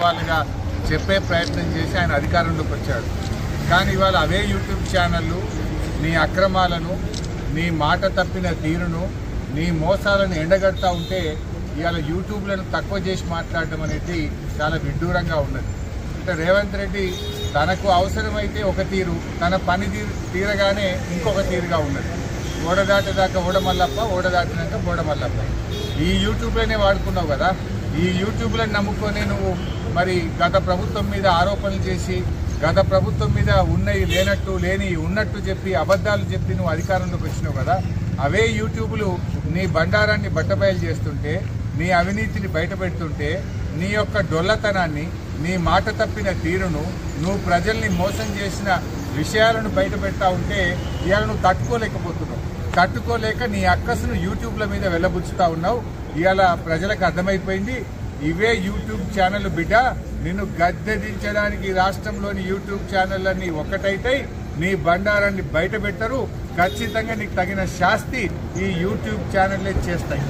వాళ్ళుగా చెప్పే ప్రయత్నం చేసి ఆయన అధికారంలోకి వచ్చాడు. కానీ ఇవాళ అవే యూట్యూబ్ ఛానళ్ళు నీ అక్రమాలను, నీ మాట తప్పిన తీరును, నీ మోసాలను ఎండగడతా ఉంటే ఇవాళ యూట్యూబ్లను తక్కువ చేసి మాట్లాడడం అనేది చాలా విడ్డూరంగా ఉన్నది. అంటే రేవంత్ రెడ్డి తనకు అవసరమైతే ఒక తీరు, తన పని తీరగానే ఇంకొక తీరుగా ఉన్నది. ఓడదాటేదాకా ఓడమల్లప్ప, ఓడదాటినాక బోడమల్లప్ప. ఈ యూట్యూబ్లోనే వాడుకున్నావు కదా. ఈ యూట్యూబ్లను నమ్ముకొని నువ్వు మరి గత ప్రభుత్వం మీద ఆరోపణలు చేసి, గత ప్రభుత్వం మీద ఉన్నవి లేనట్టు, లేని ఉన్నట్టు చెప్పి, అబద్ధాలు చెప్పి నువ్వు అధికారంలోకి వచ్చినావు కదా. అవే యూట్యూబ్లు నీ బండారాన్ని బట్టబయలు చేస్తుంటే, నీ అవినీతిని బయటపెడుతుంటే, నీ యొక్క డొల్లతనాన్ని, నీ మాట తప్పిన తీరును, నువ్వు ప్రజల్ని మోసం చేసిన విషయాలను బయటపెడతా ఉంటే ఇవాళ నువ్వు తట్టుకోలేకపోతున్నావు. తట్టుకోలేక నీ అక్కసును యూట్యూబ్ల మీద వెళ్ళబుచ్చుతా ఉన్నావు. ఇవాళ ప్రజలకు అర్థమైపోయింది, ఇవే యూట్యూబ్ ఛానల్ బిడ్డ నిన్ను గద్దెదించడానికి రాష్ట్రంలోని యూట్యూబ్ ఛానళ్ళన్నీ ఒక్కటైతే నీ బండారాన్ని బయట పెట్టరు. ఖచ్చితంగా నీకు తగిన శాస్తి ఈ యూట్యూబ్ ఛానళ్ళే చేస్తాయి.